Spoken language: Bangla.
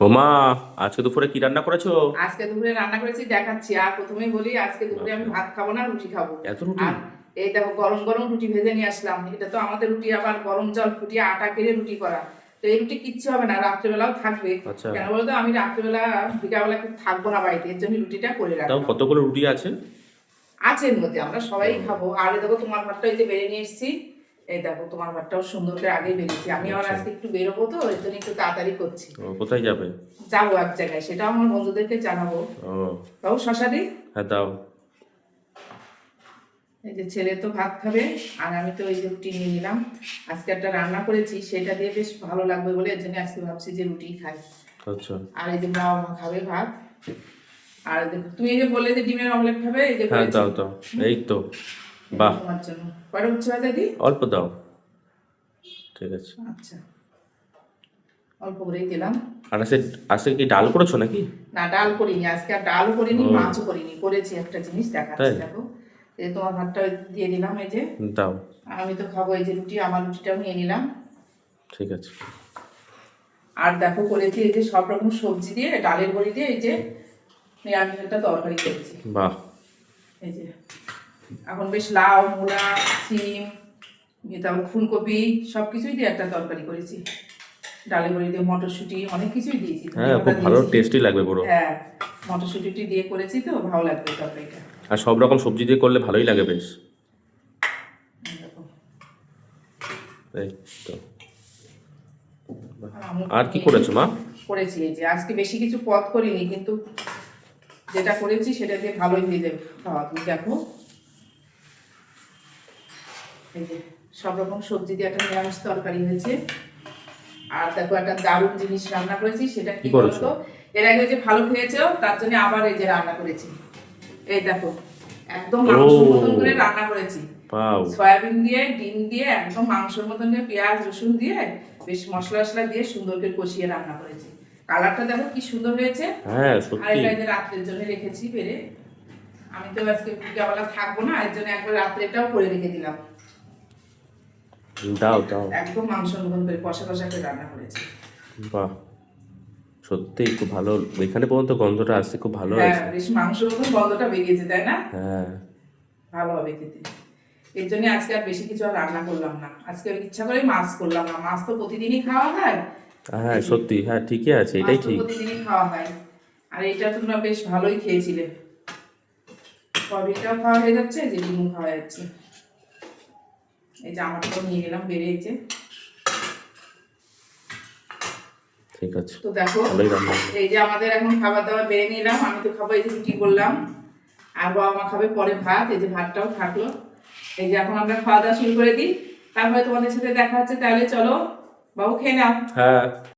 ওমা, আজকে দুপুরে কি রান্না করেছো? আজকে দুপুরে রান্না করেছি দেখাচ্ছি। আর প্রথমেই বলি, আজকে দুপুরে আমি বাপরে, ভাত খাবো না, রুটি খাবো। এত রুটি! আর এই দেখো, গরম গরম রুটি ভেজে নিয়ে আসলাম। এটা তো আমাদের রুটি আবার গরম জল ফুটিয়ে আটা কেড়ে রুটি করা। তো এই রুটি কিচ্ছু হবে না, রাত্রেবেলাও থাকবে। আচ্ছা, কেন বলতো, আমি রাত্রেবেলা বিকালবেলা কিন্তু থাকবো না বাড়িতে, এর জন্য রুটিটা করে তাও রাখলাম। কতগুলো রুটি আছে? আছে এর মধ্যে, আমরা সবাই ও, খাবো। আর এই দেখো, তোমার ভাতটা এই যে বেড়ে নিয়ে এসেছি। এই দেখো, তোমার ভাতটাও সুন্দর করে আগে বেরিয়েছি। আমি আবার আচ্ছা। আজকে একটু বেরোবো, তো এর জন্য একটু তাড়াতাড়ি করছি। ও, কোথায় যাবে? যাবো এক জায়গায়, সেটাও আমার বন্ধুদেরকে জানাবো। ও, বাবু শশা দিই। হ্যাঁ দাও। এই যে ছেলে তো ভাত খাবে, আর আমি তো এই যে রুটি নিয়ে নিলাম। আজকে একটা রান্না করেছি, সেটা দিয়ে বেশ ভালো লাগবে বলে এর জন্য আজকে ভাবছি যে রুটি খাই। আচ্ছা, আর এই যে বাবা মা খাবে ভাত। আর তুমি এই যে বললে যে ডিমের অমলেট খাবে, এই যে হ্যাঁ করেছি। দাও দাও। এই তো, এই যে বাহ, তোমার জন্য কয়টা উচ্ছে ভাজা দিই। অল্প দাও। ঠিক আছে। আচ্ছা, অল্প করেই দিলাম। আর আজকে কি ডাল করেছো নাকি? না, ডাল করিনি আজকে, আর ডালও করিনি, ও, মাছও করিনি। করেছি একটা জিনিস দেখাচ্ছি, তাই? দেখো। এই যে তোমার ভাতটা দিয়ে দিলাম, এই যে। দাও। আর আমি তো খাবো এই যে রুটি, আমার রুটিটাও নিয়ে নিলাম। ঠিক আছে। আর দেখো, করেছি এই যে সব রকম সবজি দিয়ে, ডালের বড়ি দিয়ে এই যে নিরামিষ একটা তরকারি করেছি। বাহ। এই যে এখন বেশ লাউ, মূলা, সিম, তারপর ফুলকপি সবকিছুই দিয়ে একটা তরকারি করেছি। ডালের বড়ি দিয়ে মটরশুঁটি অনেক কিছুই দিয়েছি, ধনে হ্যাঁ, খুব পাতা ভালো দিয়েছি। টেস্টি লাগবে পুরো। হ্যাঁ, মটরশুঁটি দিয়ে করেছি, তো ভালো লাগবে তরকারিটা। আর সব রকম সবজি দিয়ে করলে ভালোই লাগে বেশ। এই দেখো। এই তো। বাহ। আর আমি আর কি করেছো মা? করেছি এই যে, আজকে বেশি কিছু পদ করিনি, কিন্তু যেটা করেছি সেটা দিয়ে ভালোই হয়ে যাবে খাওয়া। তুমি দেখো, এই যে সব রকম সবজি দিয়ে একটা নিরামিষ তরকারি হয়েছে। আর দেখো, একটা দারুণ জিনিস রান্না করেছি, সেটা কি কি করেছো? বলতো। এর আগে যে ভালো খেয়েছো, তার জন্য আবার এই যে রান্না করেছি। এই দেখো, একদম মাংসের মতন করে ও, রান্না করেছি। পাও। সয়াবিন দিয়ে, ডিম দিয়ে, একদম মাংসের মতন দিয়ে, পেঁয়াজ রসুন দিয়ে, বেশ মশলা টশলা দিয়ে সুন্দর করে কষিয়ে রান্না করেছি। কালারটা দেখো কি সুন্দর হয়েছে। হ্যাঁ আর সত্যি। এটা এই যে রাত্রের জন্য রেখেছি বেড়ে। আমি তো আজকে বিকালবেলা থাকবো না, এর জন্য একবার রাত্রেটাও করে রেখে দিলাম। দাও দাও। একদম মাংসের মতন করে কষা কষা করে রান্না করেছি। বাহ, সত্যি খুব ভালো। এখানে পর্যন্ত গন্ধটা আসছে, খুব ভালো হ্যাঁ, হয়েছে। বেশ মাংসের মতন গন্ধটা বেরিয়েছে, তাই না? হ্যাঁ। ভালো হবে খেতে। এর জন্য আজকে আর বেশি কিছু আর রান্না করলাম না। আজকে আর ইচ্ছা করে মাছ করলাম না, মাছ তো প্রতিদিনই খাওয়া হয়। হ্যাঁ এই যে, সত্যি, হ্যাঁ ঠিকই আছে, মাছ এটাই তো ঠিক। প্রতিদিনই খাওয়া হয়। আর এটা তোমরা বেশ ভালোই খেয়েছিলে। সয়াবিনটাও খাওয়া হয়ে যাচ্ছে, যে ডিমও খাওয়া যাচ্ছে। এই যে আমারটাও নিয়ে গেলাম বেরিয়েছে। ঠিক আছে। তো দেখো, ভালোই রান্না হলো। এই যে আমাদের এখন খাবার দাবার বেড়ে নিলাম। আমি তো খাবো এই যে রুটি করলাম, আর বাবা মা খাবে পরে ভাত। এই যে ভাতটাও থাকলো। এই যে এখন আমরা খাওয়া দাওয়া শুরু করে দিই, তারপরে তোমাদের সাথে দেখা হচ্ছে। তাহলে চলো, বাবু খেয়ে নাও। হ্যাঁ।